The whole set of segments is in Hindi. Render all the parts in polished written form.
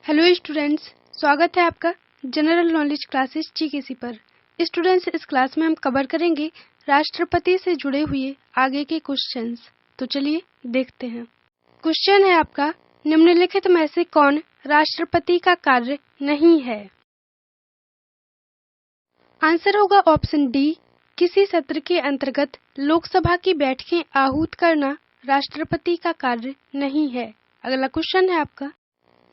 हेलो स्टूडेंट्स, स्वागत है आपका जनरल नॉलेज क्लासेस जीकेसी पर। स्टूडेंट्स, इस क्लास में हम कवर करेंगे राष्ट्रपति से जुड़े हुए आगे के क्वेश्चंस। तो चलिए देखते हैं। क्वेश्चन है आपका, निम्नलिखित में से कौन राष्ट्रपति का कार्य नहीं है? आंसर होगा ऑप्शन डी, किसी सत्र के अंतर्गत लोकसभा की बैठकें आहूत करना राष्ट्रपति का कार्य नहीं है। अगला क्वेश्चन है आपका,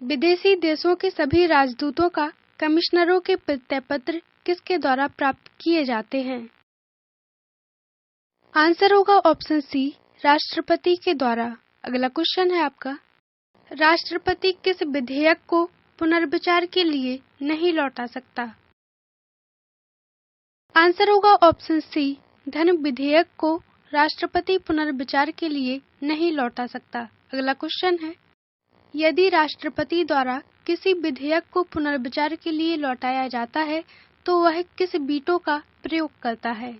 विदेशी देशों के सभी राजदूतों का कमिश्नरों के प्रत्यय पत्र किसके द्वारा प्राप्त किए जाते हैं? आंसर होगा ऑप्शन सी, राष्ट्रपति के द्वारा। अगला क्वेश्चन है आपका, राष्ट्रपति किस विधेयक को पुनर्विचार के लिए नहीं लौटा सकता? आंसर होगा ऑप्शन सी, धन विधेयक को राष्ट्रपति पुनर्विचार के लिए नहीं लौटा सकता। अगला क्वेश्चन है, यदि राष्ट्रपति द्वारा किसी विधेयक को पुनर्विचार के लिए लौटाया जाता है तो वह किस वीटो का प्रयोग करता है?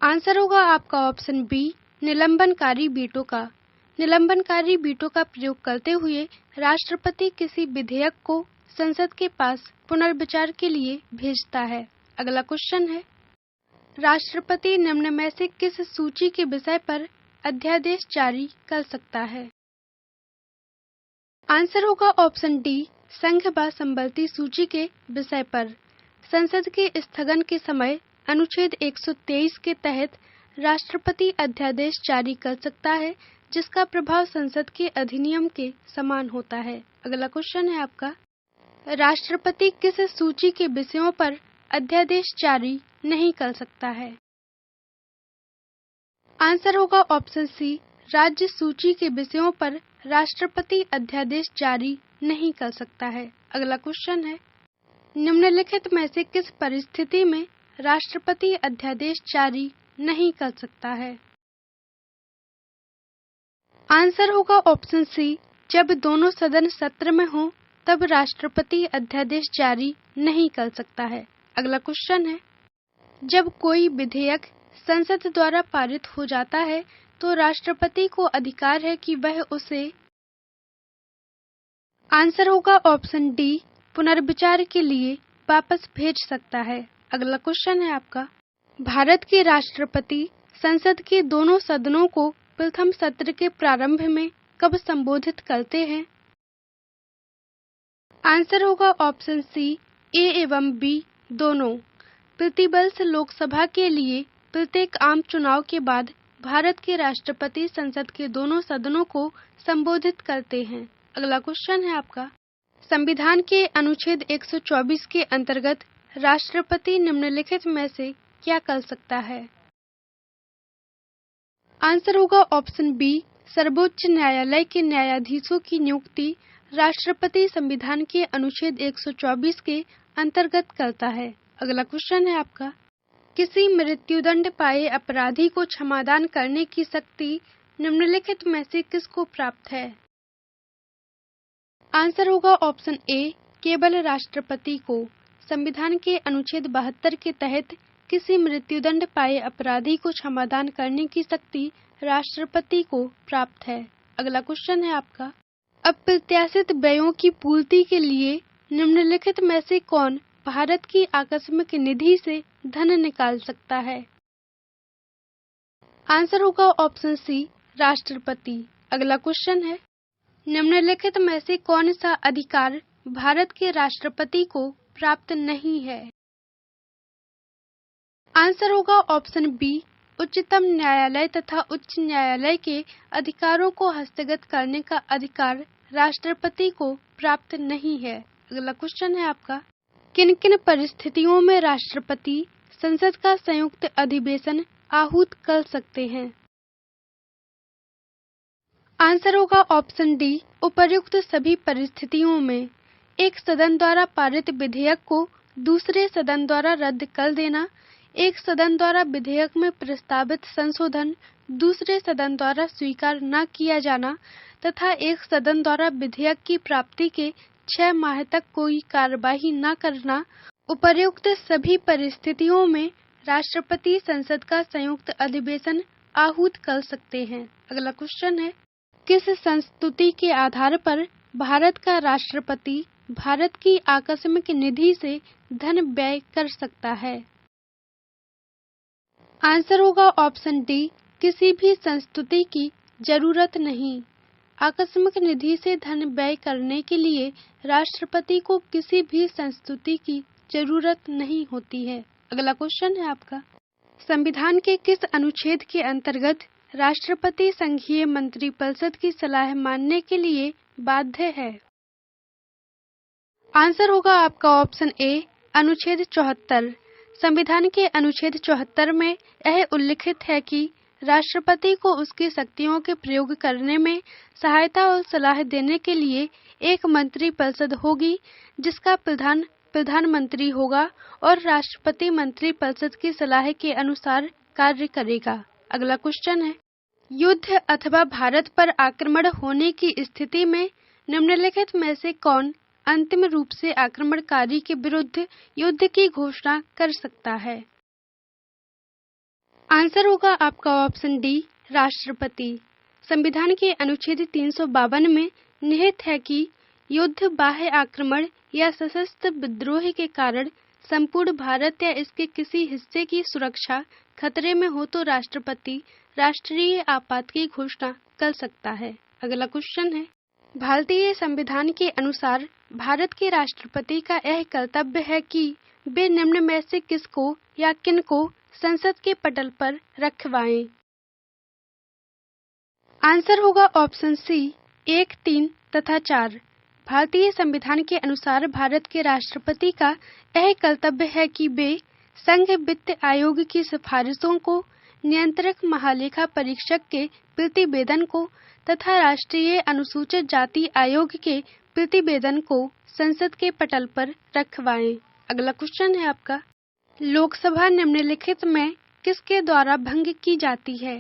आंसर होगा आपका ऑप्शन बी, निलंबनकारी वीटो का। निलंबनकारी वीटो का प्रयोग करते हुए राष्ट्रपति किसी विधेयक को संसद के पास पुनर्विचार के लिए भेजता है। अगला क्वेश्चन है, राष्ट्रपति निम्न में से किस सूची के विषय पर अध्यादेश जारी कर सकता है? आंसर होगा ऑप्शन डी, संघ व संबंधी सूची के विषय पर। संसद के स्थगन के समय अनुच्छेद 123 के तहत राष्ट्रपति अध्यादेश जारी कर सकता है जिसका प्रभाव संसद के अधिनियम के समान होता है। अगला क्वेश्चन है आपका, राष्ट्रपति किस सूची के विषयों पर अध्यादेश जारी नहीं कर सकता है? आंसर होगा ऑप्शन सी, राज्य सूची के विषयों पर राष्ट्रपति अध्यादेश जारी नहीं कर सकता है। अगला क्वेश्चन है, निम्नलिखित में से किस परिस्थिति में राष्ट्रपति अध्यादेश जारी नहीं कर सकता है? आंसर होगा ऑप्शन सी, जब दोनों सदन सत्र में हो तब राष्ट्रपति अध्यादेश जारी नहीं कर सकता है। अगला क्वेश्चन है, जब कोई विधेयक संसद द्वारा पारित हो जाता है तो राष्ट्रपति को अधिकार है कि वह उसे, आंसर होगा ऑप्शन डी, पुनर्विचार के लिए वापस भेज सकता है। अगला क्वेश्चन है आपका, भारत के राष्ट्रपति संसद के दोनों सदनों को प्रथम सत्र के प्रारंभ में कब संबोधित करते हैं? आंसर होगा ऑप्शन सी, ए एवं बी दोनों। प्रतिवर्ष लोकसभा के लिए प्रत्येक आम चुनाव के बाद भारत के राष्ट्रपति संसद के दोनों सदनों को संबोधित करते हैं। अगला क्वेश्चन है आपका, संविधान के अनुच्छेद 124 के अंतर्गत राष्ट्रपति निम्नलिखित में से क्या कर सकता है? आंसर होगा ऑप्शन बी, सर्वोच्च न्यायालय के न्यायाधीशों की नियुक्ति राष्ट्रपति संविधान के अनुच्छेद 124 के अंतर्गत करता है। अगला क्वेश्चन है आपका, किसी मृत्युदंड पाए अपराधी को क्षमादान करने की शक्ति निम्नलिखित में से किसको प्राप्त है? आंसर होगा ऑप्शन ए, केवल राष्ट्रपति को। संविधान के अनुच्छेद 72 के तहत किसी मृत्युदंड पाए अपराधी को क्षमादान करने की शक्ति राष्ट्रपति को प्राप्त है। अगला क्वेश्चन है आपका, अप्रत्याशित व्ययों की पूर्ति के लिए निम्नलिखित में से कौन भारत की आकस्मिक निधि से धन निकाल सकता है? आंसर होगा ऑप्शन सी, राष्ट्रपति। अगला क्वेश्चन है, निम्नलिखित में से कौन सा अधिकार भारत के राष्ट्रपति को प्राप्त नहीं है? आंसर होगा ऑप्शन बी, उच्चतम न्यायालय तथा उच्च न्यायालय के अधिकारों को हस्तगत करने का अधिकार राष्ट्रपति को प्राप्त नहीं है। अगला क्वेश्चन है आपका, किन किन परिस्थितियों में राष्ट्रपति संसद का संयुक्त अधिवेशन आहूत कर सकते हैं? आंसर होगा ऑप्शन डी, उपर्युक्त सभी परिस्थितियों में। एक सदन द्वारा पारित विधेयक को दूसरे सदन द्वारा रद्द कर देना, एक सदन द्वारा विधेयक में प्रस्तावित संशोधन दूसरे सदन द्वारा स्वीकार न किया जाना तथा एक सदन द्वारा विधेयक की प्राप्ति के 6 माह तक कोई कार्यवाही न करना, उपर्युक्त सभी परिस्थितियों में राष्ट्रपति संसद का संयुक्त अधिवेशन आहूत कर सकते हैं। अगला क्वेश्चन है, किस संस्तुति के आधार पर भारत का राष्ट्रपति भारत की आकस्मिक निधि से धन व्यय कर सकता है? आंसर होगा ऑप्शन डी, किसी भी संस्तुति की जरूरत नहीं। आकस्मिक निधि से धन व्यय करने के लिए राष्ट्रपति को किसी भी संस्तुति की जरूरत नहीं होती है। अगला क्वेश्चन है आपका, संविधान के किस अनुच्छेद के अंतर्गत राष्ट्रपति संघीय मंत्रिपरिषद की सलाह मानने के लिए बाध्य है? आंसर होगा आपका ऑप्शन ए, अनुच्छेद 74। संविधान के अनुच्छेद 74 में यह उल्लिखित है कि राष्ट्रपति को उसकी शक्तियों के प्रयोग करने में सहायता और सलाह देने के लिए एक मंत्रिपरिषद होगी जिसका प्रधानमंत्री होगा और राष्ट्रपति मंत्रिपरिषद की सलाह के अनुसार कार्य करेगा। अगला क्वेश्चन है, युद्ध अथवा भारत पर आक्रमण होने की स्थिति में निम्नलिखित में से कौन अंतिम रूप से आक्रमणकारी के विरुद्ध युद्ध की घोषणा कर सकता है? आंसर होगा आपका ऑप्शन डी, राष्ट्रपति। संविधान के अनुच्छेद 352 में निहित है कि युद्ध, बाह्य आक्रमण या सशस्त्र विद्रोह के कारण संपूर्ण भारत या इसके किसी हिस्से की सुरक्षा खतरे में हो तो राष्ट्रपति राष्ट्रीय आपात की घोषणा कर सकता है। अगला क्वेश्चन है, भारतीय संविधान के अनुसार भारत के राष्ट्रपति का यह कर्तव्य है कि वे निम्न में से किसको या किनको संसद के पटल पर रखवाएं? आंसर होगा ऑप्शन सी, 1, 3 तथा 4। भारतीय संविधान के अनुसार भारत के राष्ट्रपति का यह कर्तव्य है कि वे संघ वित्त आयोग की सिफारिशों को, नियंत्रक महालेखा परीक्षक के प्रतिवेदन को तथा राष्ट्रीय अनुसूचित जाति आयोग के प्रतिवेदन को संसद के पटल पर रखवाएं। अगला क्वेश्चन है आपका, लोकसभा निम्नलिखित में किसके द्वारा भंग की जाती है?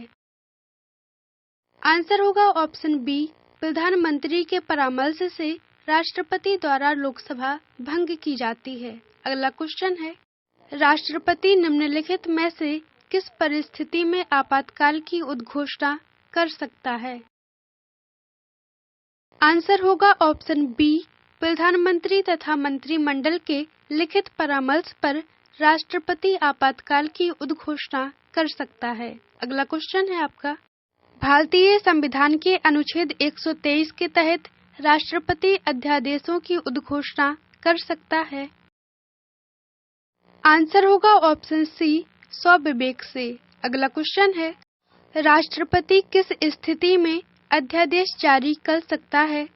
आंसर होगा ऑप्शन बी, प्रधानमंत्री के परामर्श से राष्ट्रपति द्वारा लोकसभा भंग की जाती है। अगला क्वेश्चन है, राष्ट्रपति निम्नलिखित में से किस परिस्थिति में आपातकाल की उद्घोषणा कर सकता है? आंसर होगा ऑप्शन बी, प्रधानमंत्री तथा मंत्रिमंडल के लिखित परामर्श पर राष्ट्रपति आपातकाल की उद्घोषणा कर सकता है। अगला क्वेश्चन है आपका, भारतीय संविधान के अनुच्छेद 123 के तहत राष्ट्रपति अध्यादेशों की उद्घोषणा कर सकता है? आंसर होगा ऑप्शन सी, स्वविवेक से। अगला क्वेश्चन है, राष्ट्रपति किस स्थिति में अध्यादेश जारी कर सकता है?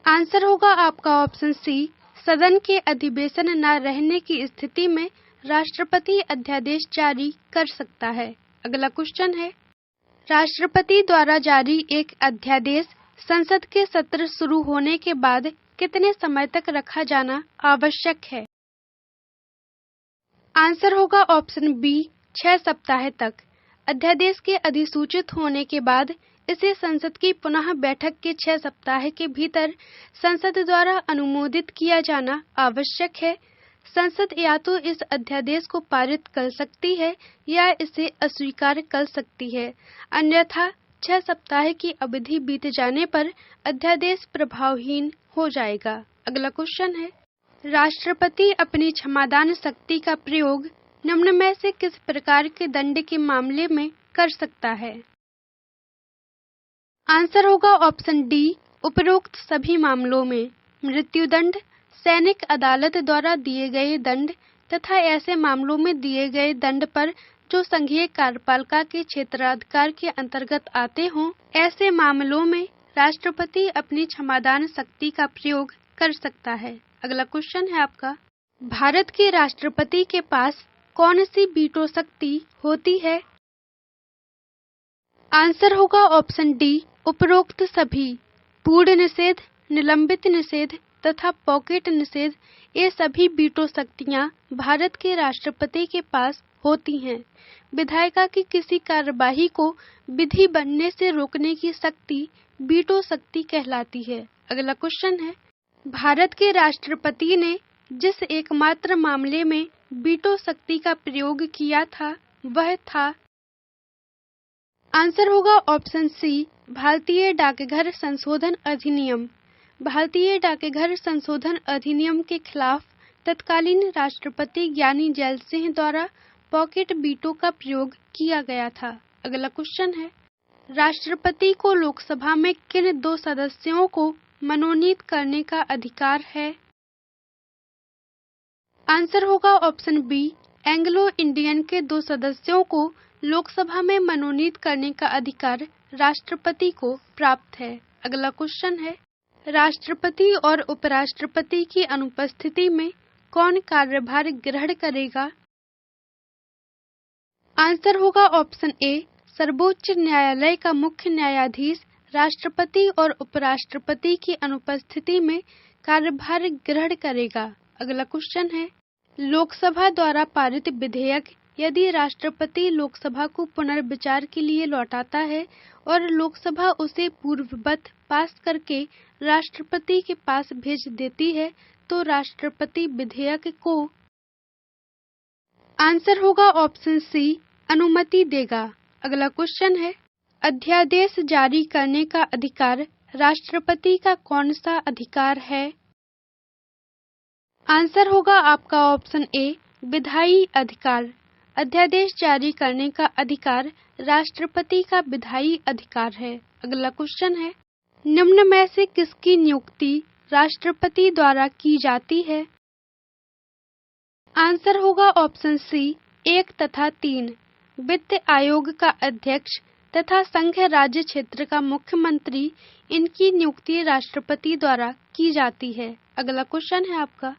आंसर होगा आपका ऑप्शन सी, सदन के अधिवेशन न रहने की स्थिति में राष्ट्रपति अध्यादेश जारी कर सकता है। अगला क्वेश्चन है, राष्ट्रपति द्वारा जारी एक अध्यादेश संसद के सत्र शुरू होने के बाद कितने समय तक रखा जाना आवश्यक है? आंसर होगा ऑप्शन बी, 6 सप्ताह तक। अध्यादेश के अधिसूचित होने के बाद इसे संसद की पुनः बैठक के 6 सप्ताह के भीतर संसद द्वारा अनुमोदित किया जाना आवश्यक है। संसद या तो इस अध्यादेश को पारित कर सकती है या इसे अस्वीकार कर सकती है, अन्यथा 6 सप्ताह की अवधि बीत जाने पर अध्यादेश प्रभावहीन हो जाएगा। अगला क्वेश्चन है, राष्ट्रपति अपनी क्षमादान शक्ति का प्रयोग निम्न में से किस प्रकार के दंड के मामले में कर सकता है? आंसर होगा ऑप्शन डी, उपरोक्त सभी मामलों में। मृत्युदंड, सैनिक अदालत द्वारा दिए गए दंड तथा ऐसे मामलों में दिए गए दंड पर जो संघीय कार्यपालिका के क्षेत्राधिकार के अंतर्गत आते हों, ऐसे मामलों में राष्ट्रपति अपनी क्षमादान शक्ति का प्रयोग कर सकता है। अगला क्वेश्चन है आपका, भारत के राष्ट्रपति के पास कौन सी वीटो शक्ति होती है? आंसर होगा ऑप्शन डी, उपरोक्त सभी। पूर्ण निषेध, निलंबित निषेध तथा पॉकेट निषेध, ये सभी वीटो शक्तियां भारत के राष्ट्रपति के पास होती हैं। विधायिका की किसी कार्यवाही को विधि बनने से रोकने की शक्ति वीटो शक्ति कहलाती है। अगला क्वेश्चन है, भारत के राष्ट्रपति ने जिस एकमात्र मामले में वीटो शक्ति का प्रयोग किया था वह था? आंसर होगा ऑप्शन सी, भारतीय डाकघर संशोधन अधिनियम। भारतीय डाकघर संशोधन अधिनियम के खिलाफ तत्कालीन राष्ट्रपति ज्ञानी जैल सिंह द्वारा पॉकेट वीटो का प्रयोग किया गया था। अगला क्वेश्चन है, राष्ट्रपति को लोकसभा में किन 2 सदस्यों को मनोनीत करने का अधिकार है? आंसर होगा ऑप्शन बी, एंग्लो इंडियन के 2 सदस्यों को लोकसभा में मनोनीत करने का अधिकार राष्ट्रपति को प्राप्त है। अगला क्वेश्चन है, राष्ट्रपति और उपराष्ट्रपति की अनुपस्थिति में कौन कार्यभार ग्रहण करेगा? आंसर होगा ऑप्शन ए, सर्वोच्च न्यायालय का मुख्य न्यायाधीश राष्ट्रपति और उपराष्ट्रपति की अनुपस्थिति में कार्यभार ग्रहण करेगा। अगला क्वेश्चन है, लोकसभा द्वारा पारित विधेयक यदि राष्ट्रपति लोकसभा को पुनर्विचार के लिए लौटाता है और लोकसभा उसे पूर्ववत पास करके राष्ट्रपति के पास भेज देती है तो राष्ट्रपति विधेयक को, आंसर होगा ऑप्शन सी, अनुमति देगा। अगला क्वेश्चन है, अध्यादेश जारी करने का अधिकार राष्ट्रपति का कौन सा अधिकार है? आंसर होगा आपका ऑप्शन ए, विधायी अधिकार। अध्यादेश जारी करने का अधिकार राष्ट्रपति का विधायी अधिकार है। अगला क्वेश्चन है, निम्न में से किसकी नियुक्ति राष्ट्रपति द्वारा की जाती है? आंसर होगा ऑप्शन सी, 1 तथा 3। वित्त आयोग का अध्यक्ष तथा संघ राज्य क्षेत्र का मुख्यमंत्री, इनकी नियुक्ति राष्ट्रपति द्वारा की जाती है। अगला क्वेश्चन है आपका,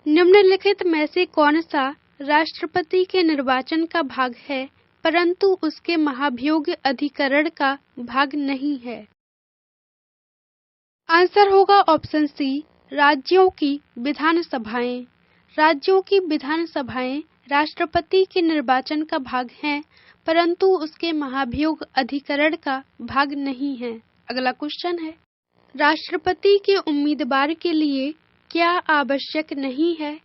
निम्नलिखित में से कौन सा राष्ट्रपति के निर्वाचन का भाग है परंतु उसके महाभियोग अधिकरण का भाग नहीं है? आंसर होगा ऑप्शन सी, राज्यों की विधानसभाएं। राज्यों की विधानसभाएं राष्ट्रपति के निर्वाचन का भाग हैं परंतु उसके महाभियोग अधिकरण का भाग नहीं है। अगला क्वेश्चन है, राष्ट्रपति के उम्मीदवार के लिए क्या आवश्यक नहीं है?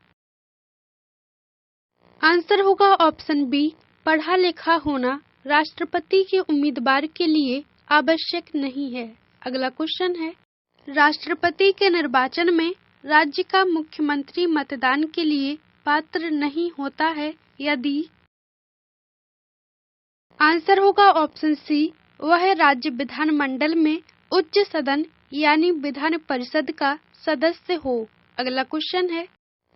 आंसर होगा ऑप्शन बी, पढ़ा लिखा होना राष्ट्रपति के उम्मीदवार के लिए आवश्यक नहीं है। अगला क्वेश्चन है, राष्ट्रपति के निर्वाचन में राज्य का मुख्यमंत्री मतदान के लिए पात्र नहीं होता है यदि? आंसर होगा ऑप्शन सी, वह राज्य विधानमंडल में उच्च सदन यानी विधान परिषद का सदस्य हो। अगला क्वेश्चन है,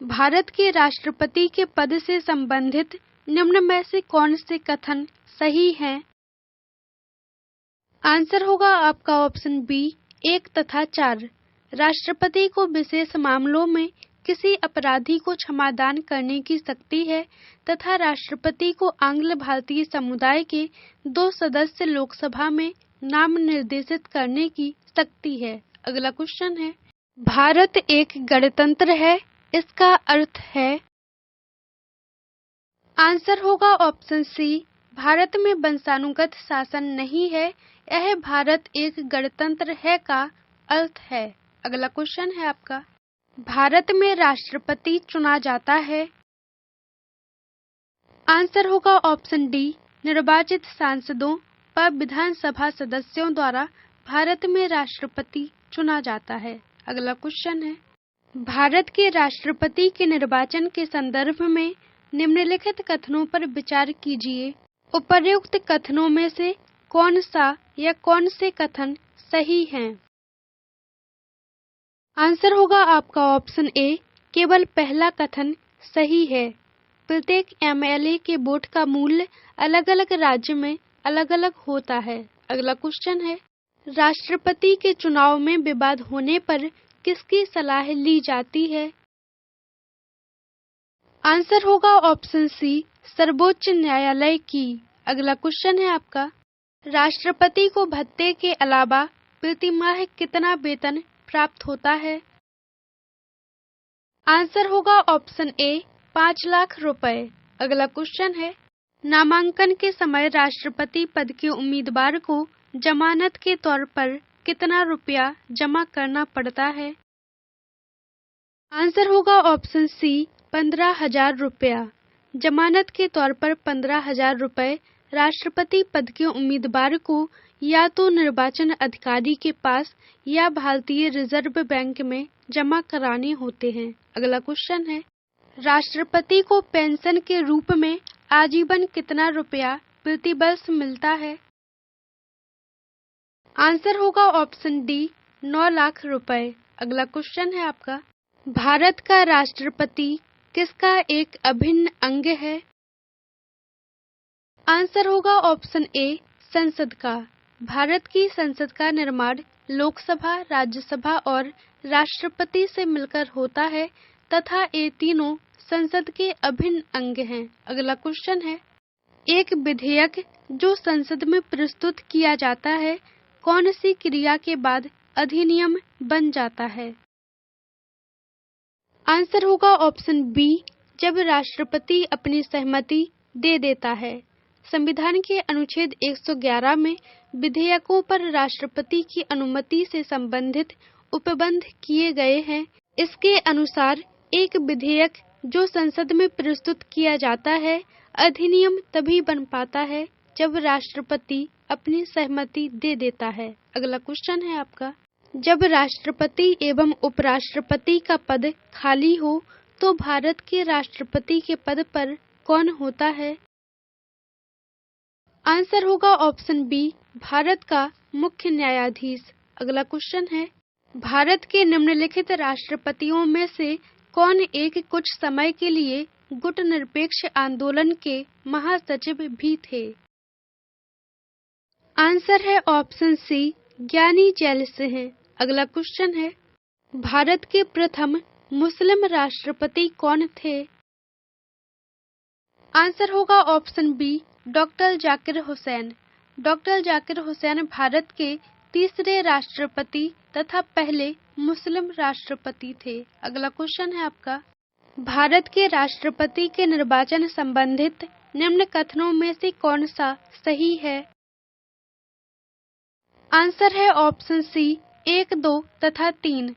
भारत के राष्ट्रपति के पद से संबंधित निम्न में से कौन से कथन सही हैं? आंसर होगा आपका ऑप्शन बी, 1 तथा 4। राष्ट्रपति को विशेष मामलों में किसी अपराधी को क्षमादान करने की शक्ति है तथा राष्ट्रपति को आंग्ल भारतीय समुदाय के 2 सदस्य लोकसभा में नाम निर्देशित करने की शक्ति है। अगला क्वेश्चन है, भारत एक गणतंत्र है, इसका अर्थ है? आंसर होगा ऑप्शन सी, भारत में वंशानुगत शासन नहीं है, यह भारत एक गणतंत्र है का अर्थ है। अगला क्वेश्चन है आपका, भारत में राष्ट्रपति चुना जाता है? आंसर होगा ऑप्शन डी, निर्वाचित सांसदों व विधानसभा सदस्यों द्वारा भारत में राष्ट्रपति चुना जाता है। अगला क्वेश्चन है, भारत के राष्ट्रपति के निर्वाचन के संदर्भ में निम्नलिखित कथनों पर विचार कीजिए। उपर्युक्त कथनों में से कौन सा या कौन से कथन सही हैं? आंसर होगा आपका ऑप्शन ए, केवल पहला कथन सही है। प्रत्येक एमएलए के वोट का मूल्य अलग अलग राज्य में अलग अलग होता है। अगला क्वेश्चन है, राष्ट्रपति के चुनाव में विवाद होने पर किसकी सलाह ली जाती है? आंसर होगा ऑप्शन सी, सर्वोच्च न्यायालय की। अगला क्वेश्चन है आपका, राष्ट्रपति को भत्ते के अलावा प्रतिमाह कितना वेतन प्राप्त होता है? आंसर होगा ऑप्शन ए, 5 लाख रुपए। अगला क्वेश्चन है, नामांकन के समय राष्ट्रपति पद के उम्मीदवार को जमानत के तौर पर कितना रुपया जमा करना पड़ता है? आंसर होगा ऑप्शन सी, 15,000 रुपया। जमानत के तौर पर 15,000 रुपए राष्ट्रपति पद के उम्मीदवार को या तो निर्वाचन अधिकारी के पास या भारतीय रिजर्व बैंक में जमा कराने होते हैं। अगला क्वेश्चन है, राष्ट्रपति को पेंशन के रूप में आजीवन कितना रुपया प्रति वर्ष मिलता है? आंसर होगा ऑप्शन डी, 9 लाख रुपए। अगला क्वेश्चन है आपका, भारत का राष्ट्रपति किसका एक अभिन्न अंग है? आंसर होगा ऑप्शन ए, संसद का। भारत की संसद का निर्माण लोकसभा, राज्यसभा और राष्ट्रपति से मिलकर होता है तथा ये तीनों संसद के अभिन्न अंग हैं। अगला क्वेश्चन है, एक विधेयक जो संसद में प्रस्तुत किया जाता है कौन सी क्रिया के बाद अधिनियम बन जाता है? आंसर होगा ऑप्शन बी, जब राष्ट्रपति अपनी सहमति दे देता है। संविधान के अनुच्छेद 111 में विधेयकों पर राष्ट्रपति की अनुमति से संबंधित उपबंध किए गए हैं। इसके अनुसार एक विधेयक जो संसद में प्रस्तुत किया जाता है अधिनियम तभी बन पाता है जब राष्ट्रपति अपनी सहमति दे देता है। अगला क्वेश्चन है आपका, जब राष्ट्रपति एवं उपराष्ट्रपति का पद खाली हो तो भारत के राष्ट्रपति के पद पर कौन होता है? आंसर होगा ऑप्शन बी, भारत का मुख्य न्यायाधीश। अगला क्वेश्चन है, भारत के निम्नलिखित राष्ट्रपतियों में से कौन एक कुछ समय के लिए गुट निरपेक्ष आंदोलन के महासचिव भी थे? आंसर है ऑप्शन सी, ज्ञानी जैल सिंह। अगला क्वेश्चन है, भारत के प्रथम मुस्लिम राष्ट्रपति कौन थे? आंसर होगा option B, doctor Zakir Hussain. Doctor Zakir Hussain Bharat के तीसरे राष्ट्रपति तथा पहले मुस्लिम राष्ट्रपति थे। अगला क्वेश्चन है आपका, भारत के राष्ट्रपति के निर्वाचन संबंधित निम्न कथनों में से कौन सा सही है? आंसर है ऑप्शन सी, 1, 2 तथा 3।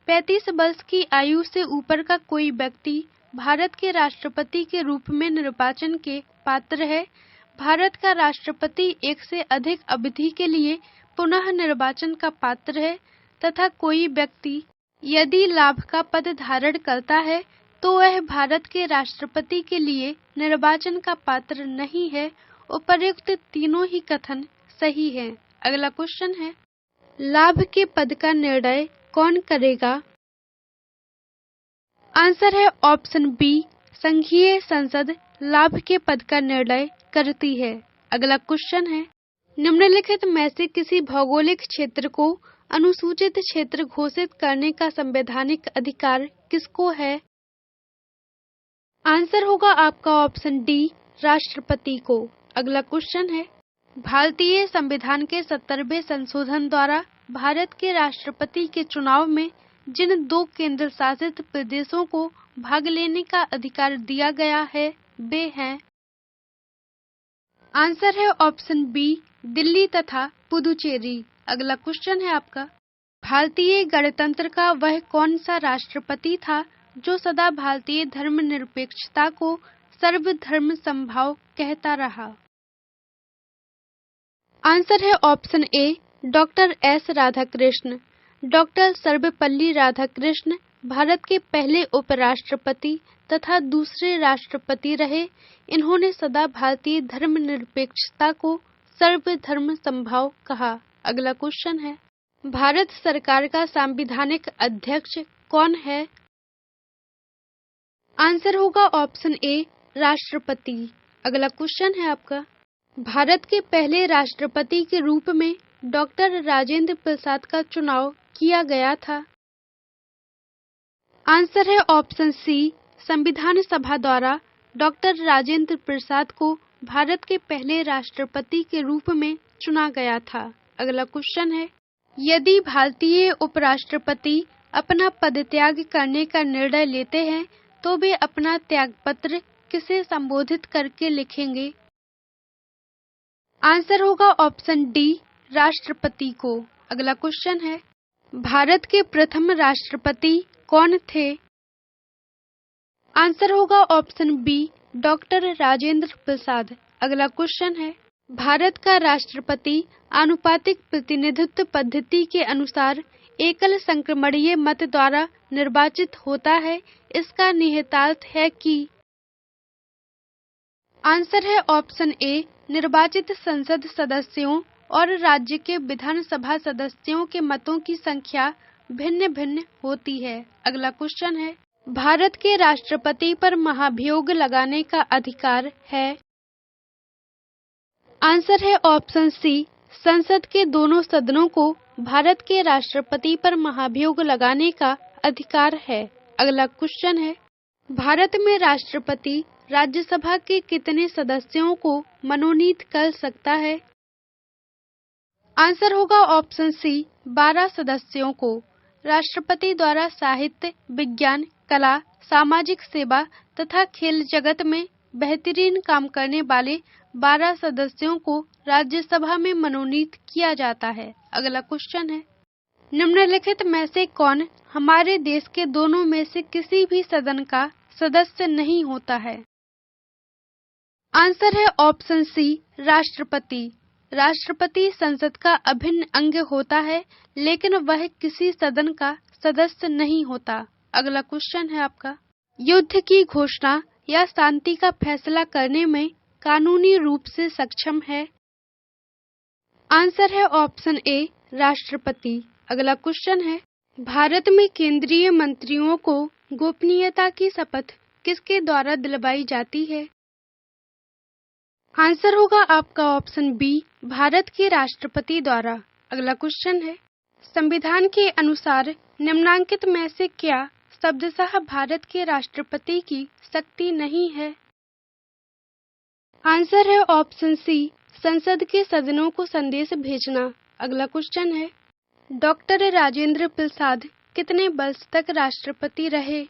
35 वर्ष की आयु से ऊपर का कोई व्यक्ति भारत के राष्ट्रपति के रूप में निर्वाचन के पात्र है। भारत का राष्ट्रपति एक से अधिक अवधि के लिए पुनः निर्वाचन का पात्र है तथा कोई व्यक्ति यदि लाभ का पद धारण करता है तो वह भारत के राष्ट्रपति के लिए निर्वाचन का पात्र नहीं है। उपर्युक्त तीनों ही कथन सही है। अगला क्वेश्चन है, लाभ के पद का निर्णय कौन करेगा? आंसर है ऑप्शन बी, संघीय संसद लाभ के पद का निर्णय करती है। अगला क्वेश्चन है, निम्नलिखित में से किसी भौगोलिक क्षेत्र को अनुसूचित क्षेत्र घोषित करने का संवैधानिक अधिकार किसको है? आंसर होगा आपका ऑप्शन डी, राष्ट्रपति को। अगला क्वेश्चन है, भारतीय संविधान के 70वें संशोधन द्वारा भारत के राष्ट्रपति के चुनाव में जिन 2 केंद्र शासित प्रदेशों को भाग लेने का अधिकार दिया गया है वे हैं। आंसर है ऑप्शन बी, दिल्ली तथा पुदुचेरी। अगला क्वेश्चन है आपका, भारतीय गणतंत्र का वह कौन सा राष्ट्रपति था जो सदा भारतीय धर्मनिरपेक्षता को सर्वधर्म समभाव कहता रहा? आंसर है option A, doctor S Radhakrishna. Doctor Sarvepalli Radhakrishna Bharat के पहले उपराष्ट्रपति तथा दूसरे राष्ट्रपति रहे। इन्होंने सदा भारतीय धर्मनिरपेक्षता को सर्वधर्म समभाव कहा। अगला क्वेश्चन है, भारत सरकार का संवैधानिक अध्यक्ष कौन है? आंसर होगा ऑप्शन ए, राष्ट्रपति। अगला क्वेश्चन है आपका, भारत के पहले राष्ट्रपति के रूप में डॉक्टर राजेंद्र प्रसाद का चुनाव किया गया था। आंसर है ऑप्शन सी, संविधान सभा द्वारा डॉक्टर राजेंद्र प्रसाद को भारत के पहले राष्ट्रपति के रूप में चुना गया था। अगला क्वेश्चन है, यदि भारतीय उपराष्ट्रपति अपना पदत्याग करने का निर्णय लेते हैं तो वे अपना त्यागपत्र किसे संबोधित करके लिखेंगे? आंसर होगा ऑप्शन डी, राष्ट्रपति को। अगला क्वेश्चन है, भारत के प्रथम राष्ट्रपति कौन थे? आंसर होगा option B, doctor Rajendra Prasad. अगला क्वेश्चन है, भारत का राष्ट्रपति आनुपातिक प्रतिनिधित्व पद्धति के अनुसार एकल संक्रमणीय मत द्वारा निर्वाचित होता है। इसका निहितार्थ है कि आंसर है ऑप्शन ए, निर्वाचित संसद सदस्यों और राज्य के विधानसभा सदस्यों के मतों की संख्या भिन्न भिन्न होती है। अगला क्वेश्चन है, भारत के राष्ट्रपति पर महाभियोग लगाने का अधिकार है। आंसर है ऑप्शन सी, संसद के दोनों सदनों को भारत के राष्ट्रपति पर महाभियोग लगाने का अधिकार है। अगला क्वेश्चन है, भारत में राष्ट्रपति राज्यसभा के कितने सदस्यों को मनोनीत कर सकता है? आंसर होगा ऑप्शन सी, 12 सदस्यों को। राष्ट्रपति द्वारा साहित्य, विज्ञान, कला, सामाजिक सेवा तथा खेल जगत में बेहतरीन काम करने वाले 12 सदस्यों को राज्यसभा में मनोनीत किया जाता है। अगला क्वेश्चन है, निम्नलिखित में से कौन हमारे देश के दोनों में से किसी भी सदन का सदस्य नहीं होता है? आंसर है ऑप्शन सी, राष्ट्रपति। राष्ट्रपति संसद का अभिन्न अंग होता है, लेकिन वह किसी सदन का सदस्य नहीं होता। अगला क्वेश्चन है आपका, युद्ध की घोषणा या शांति का फैसला करने में कानूनी रूप से सक्षम है? आंसर है ऑप्शन ए, राष्ट्रपति। अगला क्वेश्चन है, भारत में केंद्रीय मंत्रियों को गोपनीयता की शपथ किसके द्वारा दिलवाई जाती है? आंसर होगा आपका ऑप्शन बी, भारत के राष्ट्रपति द्वारा। अगला क्वेश्चन है, संविधान के अनुसार निम्नांकित में से क्या शब्दशः भारत के राष्ट्रपति की शक्ति नहीं है? आंसर है ऑप्शन सी, संसद के सदनों को संदेश भेजना। अगला क्वेश्चन है, डॉक्टर राजेंद्र प्रसाद कितने वर्ष तक राष्ट्रपति रहे?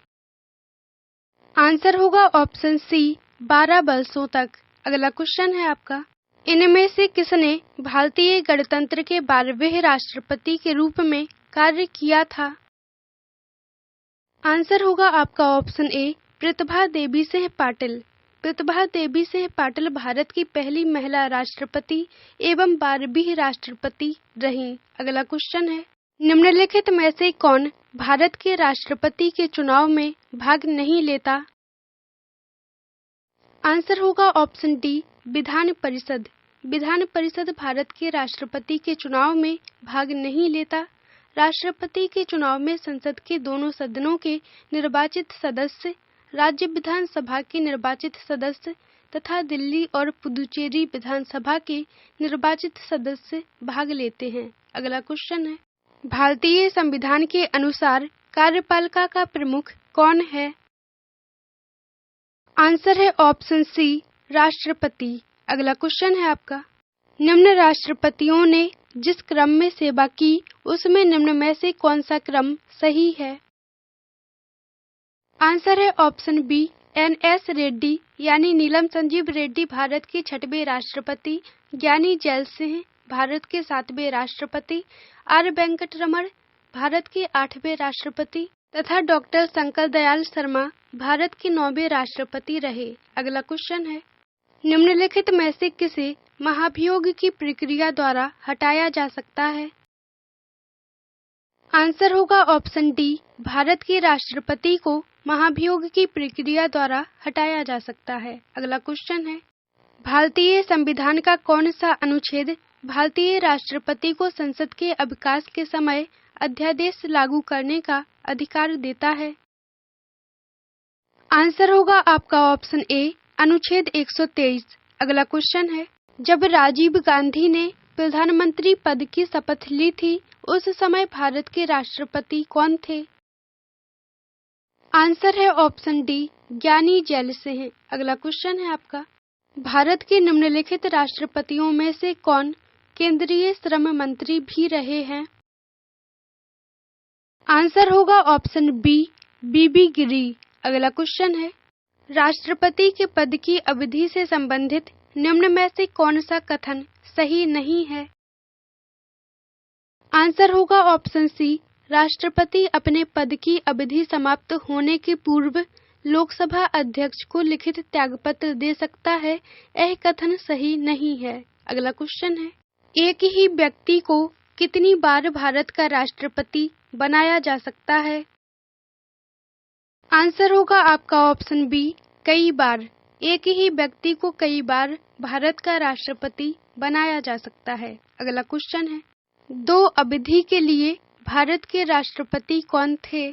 आंसर होगा ऑप्शन सी, 12 वर्षों तक। अगला क्वेश्चन है आपका, इनमें से किसने भारतीय गणतंत्र के 12वें राष्ट्रपति के रूप में कार्य किया था? आंसर होगा आपका ऑप्शन ए, प्रतिभा देवी सिंह पाटिल। प्रतिभा देवी सिंह पाटिल भारत की पहली महिला राष्ट्रपति एवं 12वीं राष्ट्रपति रहीं। अगला क्वेश्चन है, निम्नलिखित में से कौन भारत के राष्ट्रपति के चुनाव में भाग नहीं लेता? आंसर होगा ऑप्शन डी, विधान परिषद। विधान परिषद भारत के राष्ट्रपति के चुनाव में भाग नहीं लेता। राष्ट्रपति के चुनाव में संसद के दोनों सदनों के निर्वाचित सदस्य, राज्य विधानसभा के निर्वाचित सदस्य तथा दिल्ली और पुदुचेरी विधानसभा के निर्वाचित सदस्य भाग लेते हैं। अगला क्वेश्चन है, भारतीय संविधान के अनुसार कार्यपालिका का प्रमुख कौन है? आंसर है ऑप्शन सी, राष्ट्रपति। अगला क्वेश्चन है आपका, निम्न राष्ट्रपतियों ने जिस क्रम में सेवा की उसमें निम्न में से कौन सा क्रम सही है? आंसर है ऑप्शन बी, एन.एस. रेड्डी यानी नीलम संजीव रेड्डी भारत के 6वें राष्ट्रपति, ज्ञानी जैल सिंह भारत के 7वें राष्ट्रपति, आर वेंकटरमण भारत के 8वें राष्ट्रपति तथा डॉक्टर शंकर दयाल शर्मा भारत के 9वें राष्ट्रपति रहे। अगला क्वेश्चन है, निम्नलिखित में से किसे महाभियोग की प्रक्रिया द्वारा हटाया जा सकता है? आंसर होगा ऑप्शन डी, भारत के राष्ट्रपति को महाभियोग की प्रक्रिया द्वारा हटाया जा सकता है। अगला क्वेश्चन है, भारतीय संविधान का कौन सा अनुच्छेद भारतीय राष्ट्रपति को संसद के अवकाश के समय अध्यादेश लागू करने का अधिकार देता है? आंसर होगा आपका ऑप्शन ए, अनुच्छेद 123। अगला क्वेश्चन है, जब राजीव गांधी ने प्रधानमंत्री पद की शपथ ली थी उस समय भारत के राष्ट्रपति कौन थे? आंसर है ऑप्शन डी, ज्ञानी जैल सिंह। अगला क्वेश्चन है आपका, भारत के निम्नलिखित राष्ट्रपतियों में से कौन केंद्रीय श्रम मंत्री भी रहे हैं? आंसर होगा ऑप्शन बी, बीबी गिरी। अगला क्वेश्चन है, राष्ट्रपति के पद की अवधि से संबंधित निम्न में से कौन सा कथन सही नहीं है? आंसर होगा ऑप्शन सी, राष्ट्रपति अपने पद की अवधि समाप्त होने के पूर्व लोकसभा अध्यक्ष को लिखित त्यागपत्र दे सकता है। यह कथन सही नहीं है। अगला क्वेश्चन है, एक ही व्यक्ति को कितनी बार भारत का राष्ट्रपति बनाया जा सकता है? आंसर होगा आपका ऑप्शन बी, कई बार। एक ही व्यक्ति को कई बार भारत का राष्ट्रपति बनाया जा सकता है। अगला क्वेश्चन है, दो अवधि के लिए भारत के राष्ट्रपति कौन थे?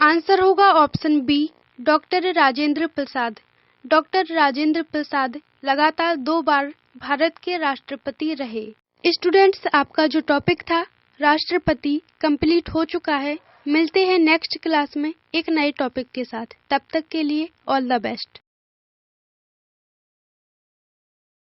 आंसर होगा option B, doctor Rajendra Prasad. Doctor Rajendra Prasad लगातार 2 बार भारत के राष्ट्रपति रहे। स्टूडेंट्स, आपका जो टॉपिक था राष्ट्रपति कंप्लीट हो चुका है। मिलते हैं नेक्स्ट क्लास में एक नए टॉपिक के साथ। तब तक के लिए ऑल द बेस्ट।